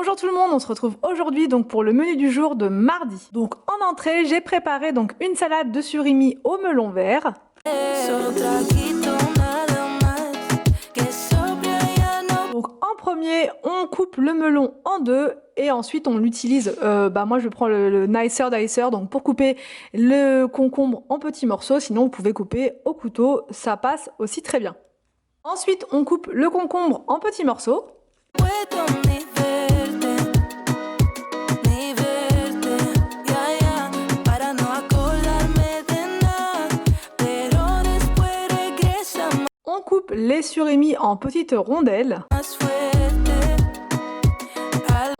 Bonjour tout le monde, on se retrouve aujourd'hui donc pour le menu du jour de mardi. Donc en entrée, j'ai préparé donc une salade de surimi au melon vert. Donc en premier, on coupe le melon en deux et ensuite on l'utilise, moi je prends le Nicer Dicer donc pour couper le concombre en petits morceaux, sinon vous pouvez couper au couteau, ça passe aussi très bien. Ensuite, on coupe le concombre en petits morceaux. On coupe les surimi en petites rondelles.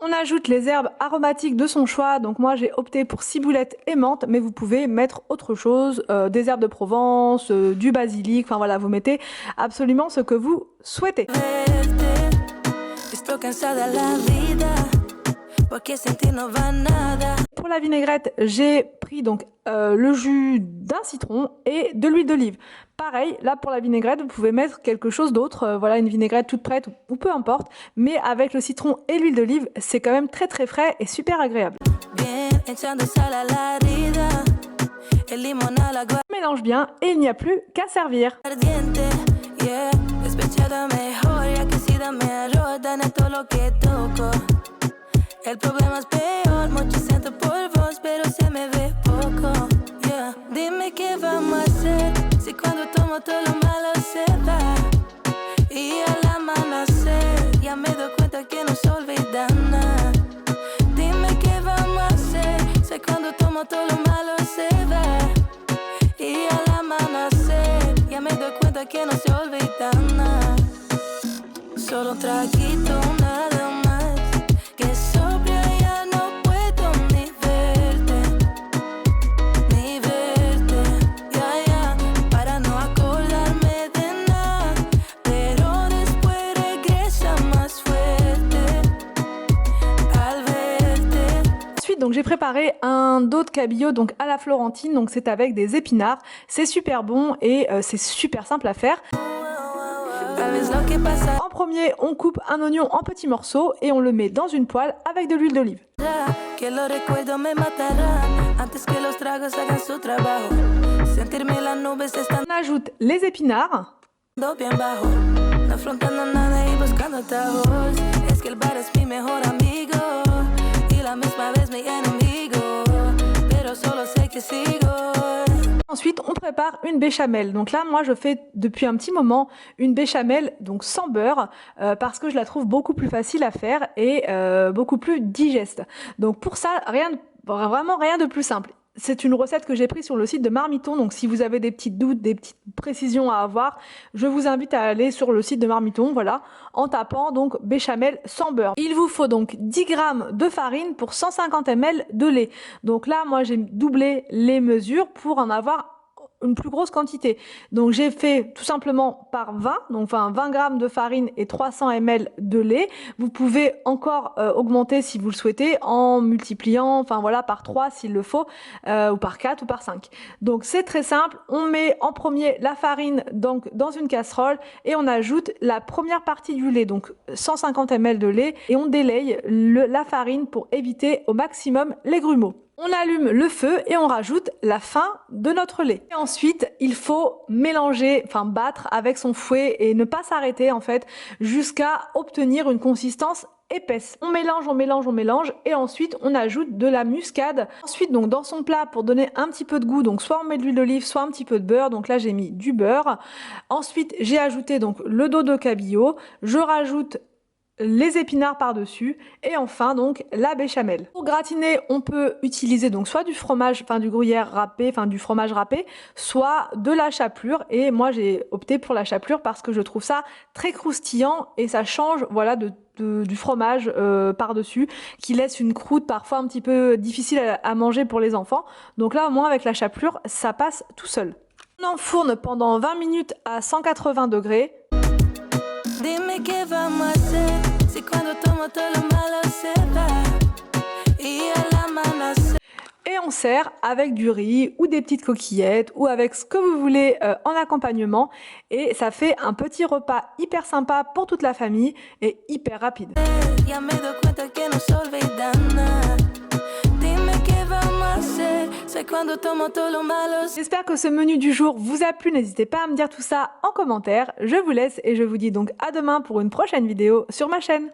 On ajoute les herbes aromatiques de son choix, donc moi j'ai opté pour ciboulette et menthe, mais vous pouvez mettre autre chose, des herbes de Provence, du basilic, enfin voilà, vous mettez absolument ce que vous souhaitez. Pour la vinaigrette, j'ai pris donc le jus d'un citron et de l'huile d'olive. Pareil, là pour la vinaigrette, vous pouvez mettre quelque chose d'autre, voilà une vinaigrette toute prête ou peu importe, mais avec le citron et l'huile d'olive, c'est quand même très très frais et super agréable. On mélange bien et il n'y a plus qu'à servir. El problema es peor, mucho siento por vos, pero se me ve poco, yeah. Dime qué vamos a hacer, si cuando tomo todo lo malo se va. Y al amanecer, ya me doy cuenta que no se olvida nada. Dime qué vamos a hacer, si cuando tomo todo lo malo se va. Y al amanecer, ya me doy cuenta que no se olvida nada. Solo un traguito, nada más. Donc j'ai préparé un dos de cabillaud donc à la florentine, donc c'est avec des épinards, c'est super bon et c'est super simple à faire. En premier, on coupe un oignon en petits morceaux et on le met dans une poêle avec de l'huile d'olive. On ajoute les épinards. Ensuite, on prépare une béchamel. Donc là, moi, je fais depuis un petit moment une béchamel donc sans beurre parce que je la trouve beaucoup plus facile à faire et beaucoup plus digeste. Donc pour ça, vraiment rien de plus simple. C'est une recette que j'ai prise sur le site de Marmiton, donc si vous avez des petits doutes, des petites précisions à avoir, je vous invite à aller sur le site de Marmiton, voilà, en tapant donc béchamel sans beurre. Il vous faut donc 10 g de farine pour 150 ml de lait. Donc là, moi j'ai doublé les mesures pour en avoir une plus grosse quantité. Donc j'ai fait tout simplement par 20, donc 20 g de farine et 300 ml de lait. Vous pouvez encore augmenter si vous le souhaitez en multipliant, par 3 s'il le faut, ou par 4 ou par 5. Donc c'est très simple, on met en premier la farine donc dans une casserole et on ajoute la première partie du lait, donc 150 ml de lait, et on délaye la farine pour éviter au maximum les grumeaux. On allume le feu et on rajoute la fin de notre lait. Et ensuite, il faut mélanger, battre avec son fouet et ne pas s'arrêter en fait jusqu'à obtenir une consistance épaisse. On mélange et ensuite on ajoute de la muscade. Ensuite donc dans son plat pour donner un petit peu de goût, donc soit on met de l'huile d'olive, soit un petit peu de beurre. Donc là j'ai mis du beurre. Ensuite j'ai ajouté donc le dos de cabillaud. Je rajoute les épinards par-dessus et enfin donc la béchamel. Pour gratiner, on peut utiliser donc soit du fromage, du gruyère râpé, du fromage râpé, soit de la chapelure, et moi j'ai opté pour la chapelure parce que je trouve ça très croustillant et ça change du fromage par-dessus qui laisse une croûte parfois un petit peu difficile à manger pour les enfants. Donc là au moins avec la chapelure ça passe tout seul. On enfourne pendant 20 minutes à 180 degrés. Dime que vamos a hacer, si cuando tomo todo lo malo se va, y al amanecer. Et on sert avec du riz ou des petites coquillettes ou avec ce que vous voulez en accompagnement et ça fait un petit repas hyper sympa pour toute la famille et hyper rapide. J'espère que ce menu du jour vous a plu, n'hésitez pas à me dire tout ça en commentaire. Je vous laisse et je vous dis donc à demain pour une prochaine vidéo sur ma chaîne.